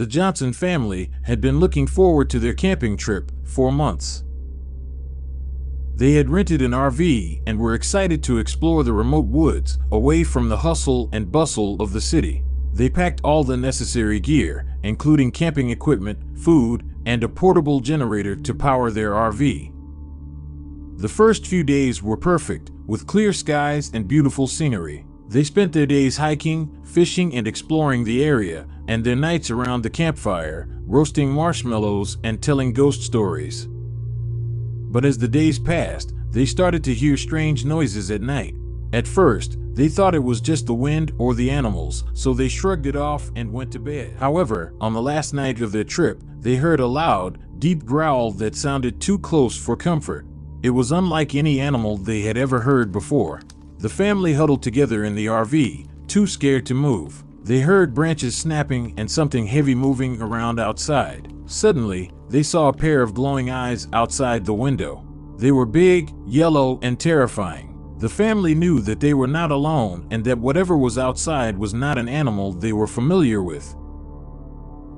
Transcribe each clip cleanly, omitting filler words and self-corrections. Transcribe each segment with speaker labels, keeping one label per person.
Speaker 1: The Johnson family had been looking forward to their camping trip for months. They had rented an RV and were excited to explore the remote woods, away from the hustle and bustle of the city. They packed all the necessary gear, including camping equipment, food, and a portable generator to power their RV. The first few days were perfect, with clear skies and beautiful scenery. They spent their days hiking, fishing, and exploring the area, and their nights around the campfire, roasting marshmallows and telling ghost stories. But as the days passed, they started to hear strange noises at night. At first, they thought it was just the wind or the animals, so they shrugged it off and went to bed. However, on the last night of their trip, they heard a loud, deep growl that sounded too close for comfort. It was unlike any animal they had ever heard before. The family huddled together in the RV, too scared to move. They heard branches snapping and something heavy moving around outside. Suddenly, they saw a pair of glowing eyes outside the window. They were big, yellow, and terrifying. The family knew that they were not alone and that whatever was outside was not an animal they were familiar with.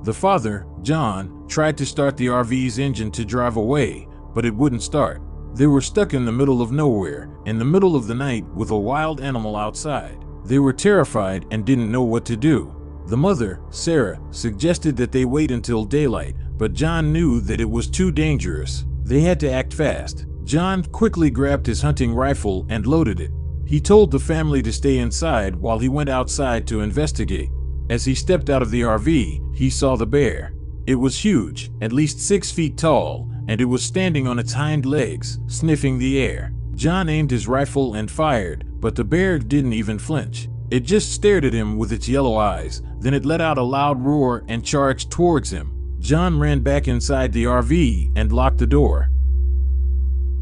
Speaker 1: The father, John, tried to start the RV's engine to drive away, but it wouldn't start. They were stuck in the middle of nowhere, in the middle of the night, with a wild animal outside. They were terrified and didn't know what to do. The mother, Sarah, suggested that they wait until daylight, but John knew that it was too dangerous. They had to act fast. John quickly grabbed his hunting rifle and loaded it. He told the family to stay inside while he went outside to investigate. As he stepped out of the RV, he saw the bear. It was huge, at least 6 feet tall, and it was standing on its hind legs, sniffing the air. John aimed his rifle and fired, but the bear didn't even flinch. It just stared at him with its yellow eyes, then it let out a loud roar and charged towards him. John ran back inside the RV and locked the door.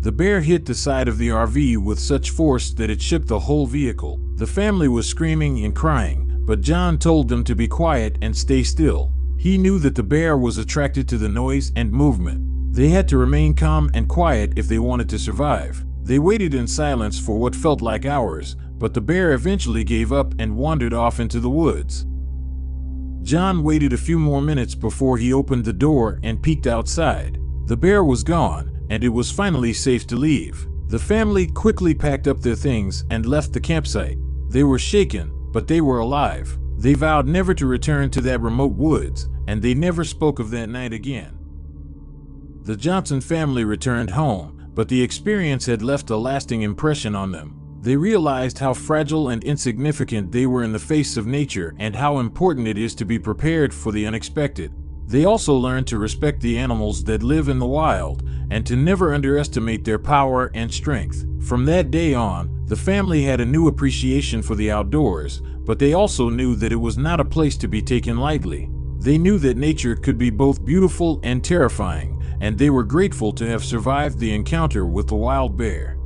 Speaker 1: The bear hit the side of the RV with such force that it shook the whole vehicle. The family was screaming and crying, but John told them to be quiet and stay still. He knew that the bear was attracted to the noise and movement. They had to remain calm and quiet if they wanted to survive. They waited in silence for what felt like hours, but the bear eventually gave up and wandered off into the woods. John waited a few more minutes before he opened the door and peeked outside. The bear was gone, and it was finally safe to leave. The family quickly packed up their things and left the campsite. They were shaken, but they were alive. They vowed never to return to that remote woods, and they never spoke of that night again. The Johnson family returned home, but the experience had left a lasting impression on them. They realized how fragile and insignificant they were in the face of nature and how important it is to be prepared for the unexpected. They also learned to respect the animals that live in the wild and to never underestimate their power and strength. From that day on, the family had a new appreciation for the outdoors, but they also knew that it was not a place to be taken lightly. They knew that nature could be both beautiful and terrifying, and they were grateful to have survived the encounter with the wild bear.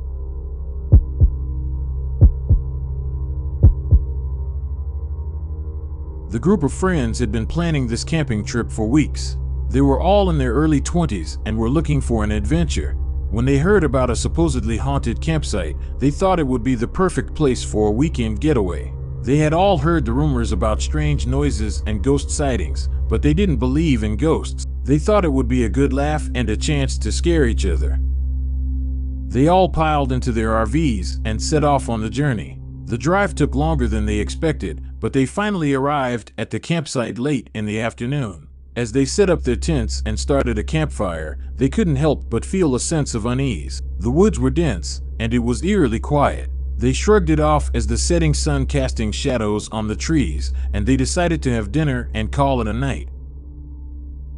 Speaker 1: The group of friends had been planning this camping trip for weeks. They were all in their early 20s and were looking for an adventure. When they heard about a supposedly haunted campsite, they thought it would be the perfect place for a weekend getaway. They had all heard the rumors about strange noises and ghost sightings, but they didn't believe in ghosts. They thought it would be a good laugh and a chance to scare each other. They all piled into their RVs and set off on the journey. The drive took longer than they expected, but they finally arrived at the campsite late in the afternoon. As they set up their tents and started a campfire, they couldn't help but feel a sense of unease. The woods were dense, and it was eerily quiet. They shrugged it off as the setting sun casting shadows on the trees, and they decided to have dinner and call it a night.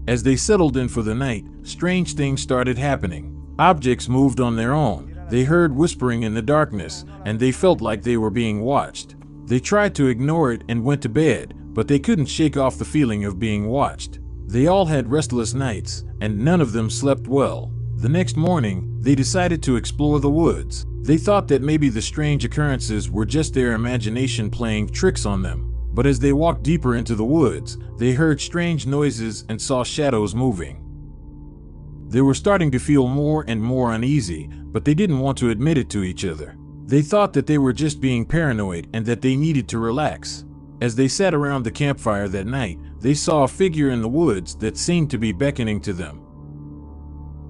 Speaker 1: As they settled in for the night, strange things started happening. Objects moved on their own. They heard whispering in the darkness, and they felt like they were being watched. They tried to ignore it and went to bed, but they couldn't shake off the feeling of being watched. They all had restless nights, and none of them slept well. The next morning, they decided to explore the woods. They thought that maybe the strange occurrences were just their imagination playing tricks on them. But as they walked deeper into the woods, they heard strange noises and saw shadows moving. They were starting to feel more and more uneasy, but they didn't want to admit it to each other. They thought that they were just being paranoid and that they needed to relax. As they sat around the campfire that night, they saw a figure in the woods that seemed to be beckoning to them.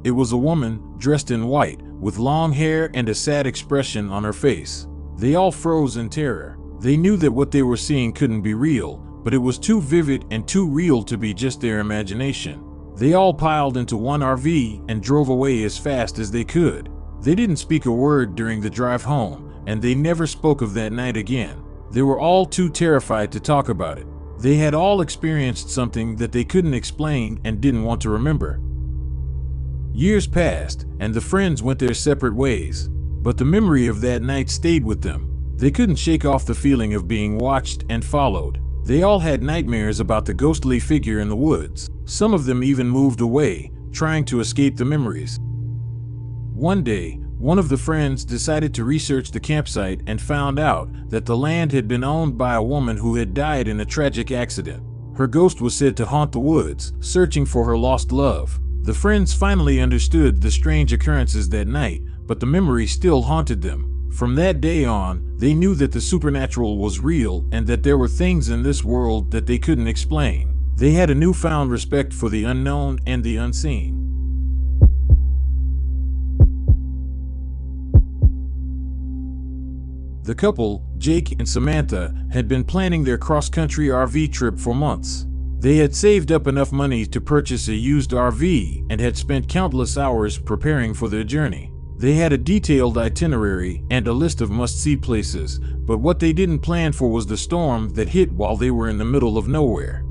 Speaker 1: It was a woman, dressed in white, with long hair and a sad expression on her face. They all froze in terror. They knew that what they were seeing couldn't be real, but it was too vivid and too real to be just their imagination. They all piled into one RV and drove away as fast as they could. They didn't speak a word during the drive home, and they never spoke of that night again. They were all too terrified to talk about it. They had all experienced something that they couldn't explain and didn't want to remember. Years passed, and the friends went their separate ways, but the memory of that night stayed with them. They couldn't shake off the feeling of being watched and followed. They all had nightmares about the ghostly figure in the woods. Some of them even moved away, trying to escape the memories. One day, one of the friends decided to research the campsite and found out that the land had been owned by a woman who had died in a tragic accident. Her ghost was said to haunt the woods, searching for her lost love. The friends finally understood the strange occurrences that night, but the memory still haunted them. From that day on, they knew that the supernatural was real and that there were things in this world that they couldn't explain. They had a newfound respect for the unknown and the unseen. The couple, Jake and Samantha, had been planning their cross-country RV trip for months. They had saved up enough money to purchase a used RV and had spent countless hours preparing for their journey. They had a detailed itinerary and a list of must-see places, but what they didn't plan for was the storm that hit while they were in the middle of nowhere.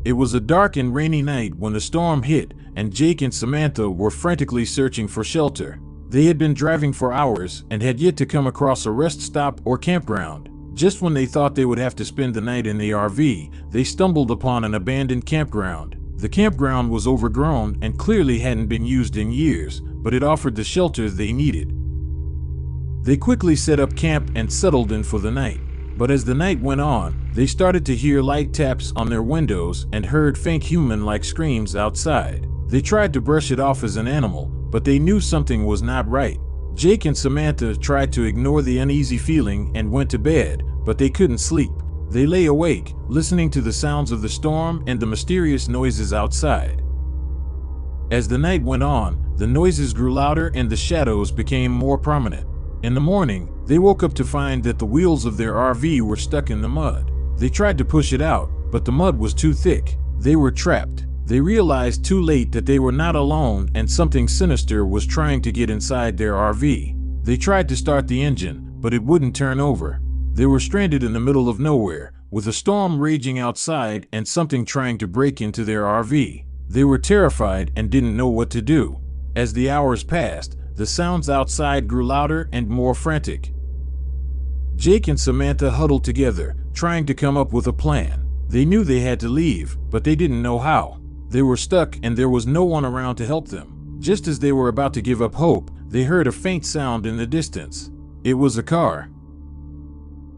Speaker 1: It was a dark and rainy night when the storm hit, and Jake and Samantha were frantically searching for shelter. They had been driving for hours and had yet to come across a rest stop or campground. Just when they thought they would have to spend the night in the RV, they stumbled upon an abandoned campground. The campground was overgrown and clearly hadn't been used in years, but it offered the shelter they needed. They quickly set up camp and settled in for the night. But as the night went on, they started to hear light taps on their windows and heard faint human-like screams outside. They tried to brush it off as an animal, but they knew something was not right. Jake and Samantha tried to ignore the uneasy feeling and went to bed, but they couldn't sleep. They lay awake, listening to the sounds of the storm and the mysterious noises outside. As the night went on, the noises grew louder and the shadows became more prominent. In the morning, they woke up to find that the wheels of their RV were stuck in the mud. They tried to push it out, but the mud was too thick. They were trapped. They realized too late that they were not alone and something sinister was trying to get inside their RV. They tried to start the engine, but it wouldn't turn over. They were stranded in the middle of nowhere, with a storm raging outside and something trying to break into their RV. They were terrified and didn't know what to do. As the hours passed, the sounds outside grew louder and more frantic. Jake and Samantha huddled together, trying to come up with a plan. They knew they had to leave, but they didn't know how. They were stuck and there was no one around to help them. Just as they were about to give up hope, they heard a faint sound in the distance. It was a car.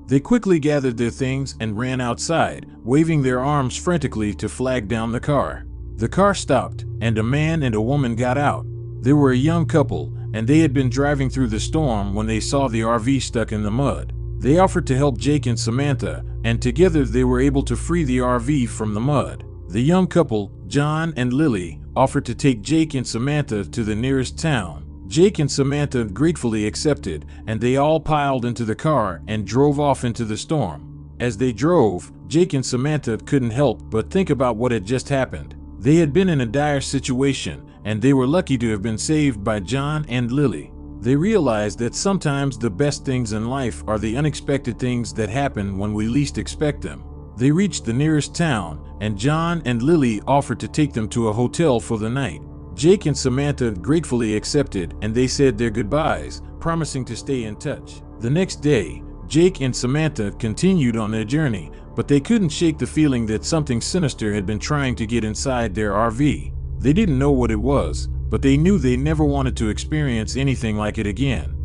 Speaker 1: They quickly gathered their things and ran outside, waving their arms frantically to flag down the car. The car stopped, and a man and a woman got out. They were a young couple, and they had been driving through the storm when they saw the RV stuck in the mud. They offered to help Jake and Samantha, and together they were able to free the RV from the mud. The young couple, John and Lily, offered to take Jake and Samantha to the nearest town. Jake and Samantha gratefully accepted, and they all piled into the car and drove off into the storm. As they drove, Jake and Samantha couldn't help but think about what had just happened. They had been in a dire situation, and they were lucky to have been saved by John and Lily. They realized that sometimes the best things in life are the unexpected things that happen when we least expect them. They reached the nearest town, and John and Lily offered to take them to a hotel for the night. Jake and Samantha gratefully accepted, and they said their goodbyes, promising to stay in touch. The next day, Jake and Samantha continued on their journey, but they couldn't shake the feeling that something sinister had been trying to get inside their RV. They didn't know what it was, but they knew they never wanted to experience anything like it again.